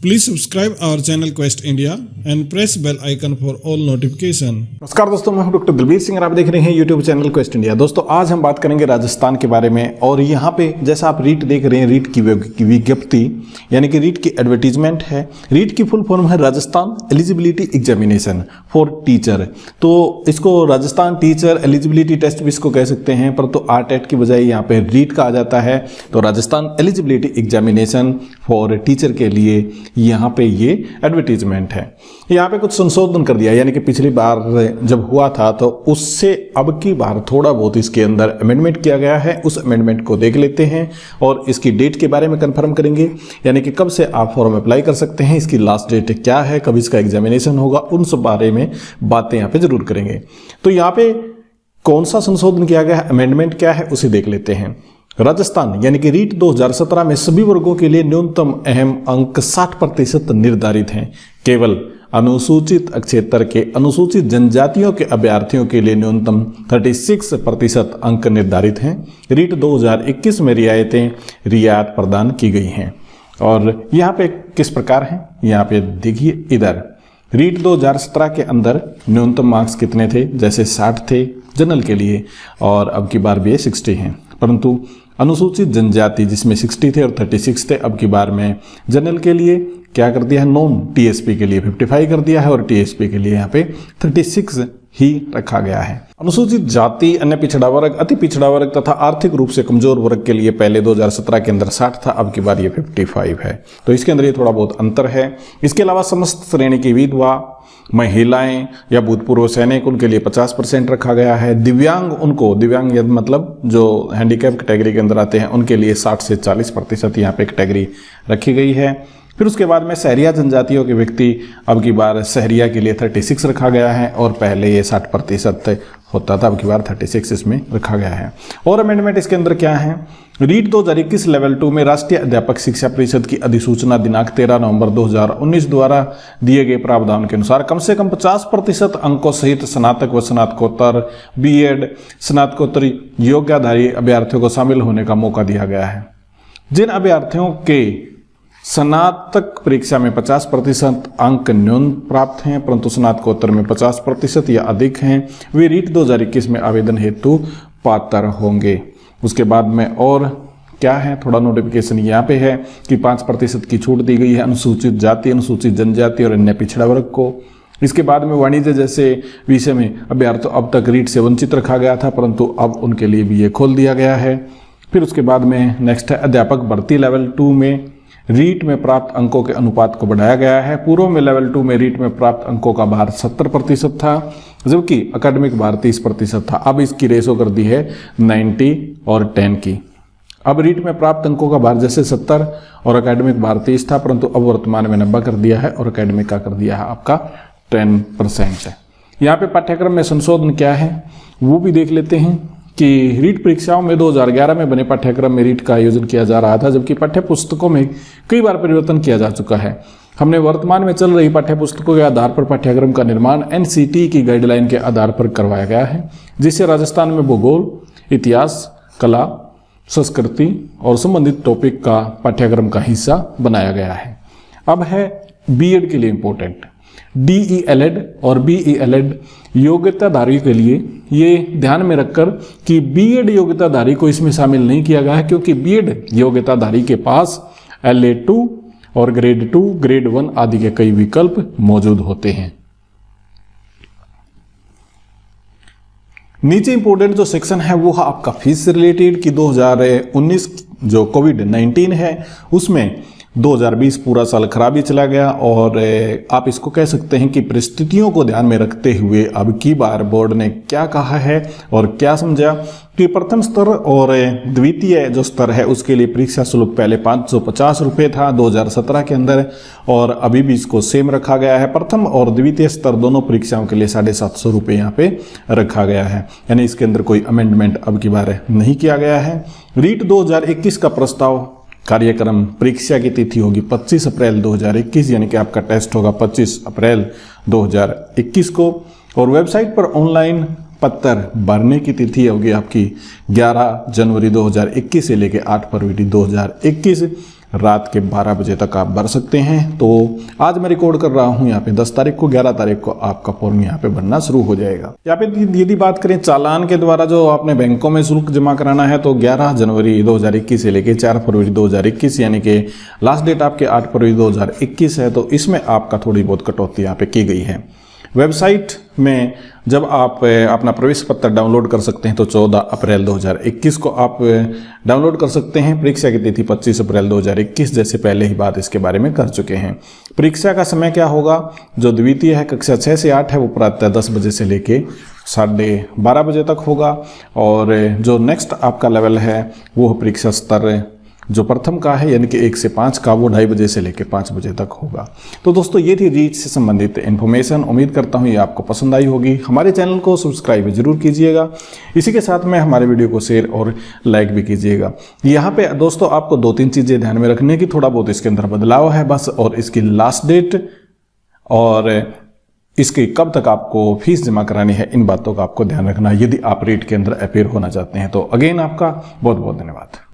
Please subscribe our channel Quest India and press bell icon for all notification। नमस्कार दोस्तों, मैं हूं doctor दिलबीर Singh और आप देख रहे हैं यूट्यूब चैनल क्वेस्ट इंडिया। दोस्तों आज हम बात करेंगे राजस्थान के बारे में। और यहाँ पे जैसा आप रीट देख रहे हैं, रीट की विज्ञप्ति यानी कि रीट की एडवर्टीजमेंट है। रीट की फुल फॉर्म है Rajasthan eligibility examination for teacher. तो इसको राजस्थान टीचर एलिजिबिलिटी टेस्ट भी इसको कह सकते हैं, पर तो आरटेट की बजाय यहाँ पे रीट का आ जाता है। तो Rajasthan eligibility examination for teacher के लिए यहाँ पे ये एडवर्टीजमेंट है। यहाँ पे कुछ संशोधन कर दिया, यानी कि पिछली बार जब हुआ था तो उससे अब की बार थोड़ा बहुत इसके अंदर अमेंडमेंट किया गया है। उस अमेंडमेंट को देख लेते हैं और इसकी डेट के बारे में कंफर्म करेंगे, यानी कि कब से आप फॉर्म अप्लाई कर सकते हैं, इसकी लास्ट डेट क्या है, कब इसका एग्जामिनेशन होगा, उन सब बारे में बातें यहाँ पे जरूर करेंगे। तो यहाँ पे कौन सा संशोधन किया गया है, अमेंडमेंट क्या है, उसे देख लेते हैं। राजस्थान यानी कि रीट 2017 में सभी वर्गों के लिए न्यूनतम अहम अंक 60% निर्धारित हैं। केवल अनुसूचित क्षेत्र के अनुसूचित जनजातियों के अभ्यर्थियों के लिए न्यूनतम 36% अंक निर्धारित हैं। रीट 2021 में रियायत प्रदान की गई हैं। और यहाँ पे किस प्रकार है, यहाँ पे देखिए, इधर रीट 2017 के अंदर न्यूनतम मार्क्स कितने थे, जैसे 60 थे जनरल के लिए, और अब की बार भी 60 हैं। परंतु अनुसूचित जनजाति जिसमें 60 थे और 36 थे, अब की बार में जनरल के लिए क्या कर दिया है, नॉन टीएसपी के लिए 55 कर दिया है और टीएसपी के लिए यहाँ पे 36 ही रखा गया है। अनुसूचित जाति, अन्य पिछड़ा वर्ग, अति पिछड़ा वर्ग तथा आर्थिक रूप से कमजोर वर्ग के लिए पहले 2017 के अंदर 60 था, अब की बार ये 55 है। तो इसके अंदर ये थोड़ा बहुत अंतर है। इसके अलावा समस्त श्रेणी की विधवा, महिलाएं या भूतपूर्व सैनिक, उनके लिए 50% रखा गया है। दिव्यांग, उनको दिव्यांग मतलब जो हैंडीकैप कैटेगरी के अंदर आते हैं, उनके लिए 60 से 40% यहाँ पे कैटेगरी रखी गई है। फिर उसके बाद में शहरिया जनजातियों के व्यक्ति, अब की बार शहरिया के लिए 36 रखा गया है और पहले ये 60% होता था, अब की बार 36 इसमें रखा गया है। और अमेंडमेंट इसके अंदर क्या है, रीट 2021 लेवल 2 में राष्ट्रीय अध्यापक शिक्षा परिषद की अधिसूचना दिनांक 13 नवंबर 2019 द्वारा दिए गए प्रावधान के अनुसार कम से कम 50% अंकों सहित स्नातक व स्नातकोत्तर, बीएड, स्नातकोत्तर योग्यधारी अभ्यर्थियों को शामिल होने का मौका दिया गया है। जिन अभ्यर्थियों के स्नातक परीक्षा में 50% अंक न्यून प्राप्त हैं, परंतु स्नातकोत्तर में 50% या अधिक हैं, वे रीट 2021 में आवेदन हेतु पात्र होंगे। उसके बाद में और क्या है, थोड़ा नोटिफिकेशन यहाँ पे है कि 5% की छूट दी गई है अनुसूचित जाति, अनुसूचित जनजाति और अन्य पिछड़ा वर्ग को। इसके बाद में वाणिज्य जैसे विषय में अभ्यर्थियों अब तक रीट से वंचित रखा गया था, परंतु अब उनके लिए भी ये खोल दिया गया है। फिर उसके बाद में नेक्स्ट है अध्यापक भर्ती लेवल 2 में रीट में प्राप्त अंकों के अनुपात को बढ़ाया गया है। पूर्व में लेवल 2 में रीट में प्राप्त अंकों का भार 70% था, जबकि अकेडमिक भार 30% था। अब इसकी रेशो कर दी है 90 और 10 की। अब रीट में प्राप्त अंकों का भार जैसे 70 और अकेडमिक भार 30 था, परंतु अब वर्तमान में 90 कर दिया है और अकेडमिक का कर दिया है आपका 10% है। यहाँ पे पाठ्यक्रम में संशोधन क्या है वो भी देख लेते हैं कि रीट परीक्षाओं में 2011 में बने पाठ्यक्रम में रीट का आयोजन किया जा रहा था, जबकि पाठ्य पुस्तकों में कई बार परिवर्तन किया जा चुका है। हमने वर्तमान में चल रही पाठ्य पुस्तकों के आधार पर पाठ्यक्रम का निर्माण एनसीटी की गाइडलाइन के आधार पर करवाया गया है, जिससे राजस्थान में भूगोल, इतिहास, कला, संस्कृति और संबंधित टॉपिक का पाठ्यक्रम का हिस्सा बनाया गया है। अब है बीएड के लिए इम्पोर्टेंट, डीईएलएड और बीईएलएड योग्यताधारी के लिए ये ध्यान में रखकर कि बीएड योग्यताधारी को इसमें शामिल नहीं किया गया है, क्योंकि बीएड योग्यताधारी के पास LA2 और ग्रेड 2, ग्रेड 1 आदि के कई विकल्प मौजूद होते हैं। नीचे इंपोर्टेंट जो सेक्शन है वो है आपका फीस से रिलेटेड कि 2019 जो कोविड-19 है उसमें 2020 पूरा साल खराब ही चला गया, और आप इसको कह सकते हैं कि परिस्थितियों को ध्यान में रखते हुए अब की बार बोर्ड ने क्या कहा है और क्या समझा कि प्रथम स्तर और द्वितीय जो स्तर है उसके लिए परीक्षा शुल्क पहले 550 रुपये था 2017 के अंदर, और अभी भी इसको सेम रखा गया है। प्रथम और द्वितीय स्तर दोनों परीक्षाओं के लिए 750 रुपये यहाँ पे रखा गया है, यानी इसके अंदर कोई अमेंडमेंट अब की बार नहीं किया गया है। रीट 2021 का प्रस्ताव कार्यक्रम परीक्षा की तिथि होगी 25 अप्रैल 2021, यानी कि आपका टेस्ट होगा 25 अप्रैल 2021 को, और वेबसाइट पर ऑनलाइन पत्र भरने की तिथि होगी आपकी 11 जनवरी 2021 से लेकर 8 फरवरी 2021। रात के 12 बजे तक आप भर सकते हैं। तो आज मैं रिकॉर्ड कर रहा हूं यहाँ पे 10 तारीख को, 11 तारीख को आपका फॉर्म यहाँ पे बनना शुरू हो जाएगा। यहाँ पे यदि बात करें चालान के द्वारा जो आपने बैंकों में शुल्क जमा कराना है, तो 11 जनवरी 2021 से लेके 4 फरवरी 2021 यानी कि लास्ट डेट आपके 8 फरवरी 2021 है। तो इसमें आपका थोड़ी बहुत कटौती यहाँ पे की गई है। वेबसाइट में जब आप अपना प्रवेश पत्र डाउनलोड कर सकते हैं तो 14 अप्रैल 2021 को आप डाउनलोड कर सकते हैं। परीक्षा की तिथि 25 अप्रैल 2021, जैसे पहले ही बात इसके बारे में कर चुके हैं। परीक्षा का समय क्या होगा? जो द्वितीय है कक्षा 6 से 8 है वो प्रातः 10 बजे से लेके 12:30 बजे तक होगा, और जो नेक्स्ट आपका लेवल है वो परीक्षा स्तर जो प्रथम का है यानी कि 1 से 5 का, वो 2:30 बजे से लेकर 5 बजे तक होगा। तो दोस्तों ये थी रीट से संबंधित इन्फॉर्मेशन। उम्मीद करता हूँ ये आपको पसंद आई होगी। हमारे चैनल को सब्सक्राइब जरूर कीजिएगा। इसी के साथ में हमारे वीडियो को शेयर और लाइक भी कीजिएगा। यहाँ पे दोस्तों आपको 2-3 चीज़ें ध्यान में रखने की, थोड़ा बहुत इसके अंदर बदलाव है बस, और इसकी लास्ट डेट और इसकी कब तक आपको फीस जमा करानी है, इन बातों का आपको ध्यान रखना है यदि आप रीट के अंदर अपेयर होना चाहते हैं। तो अगेन आपका बहुत बहुत धन्यवाद।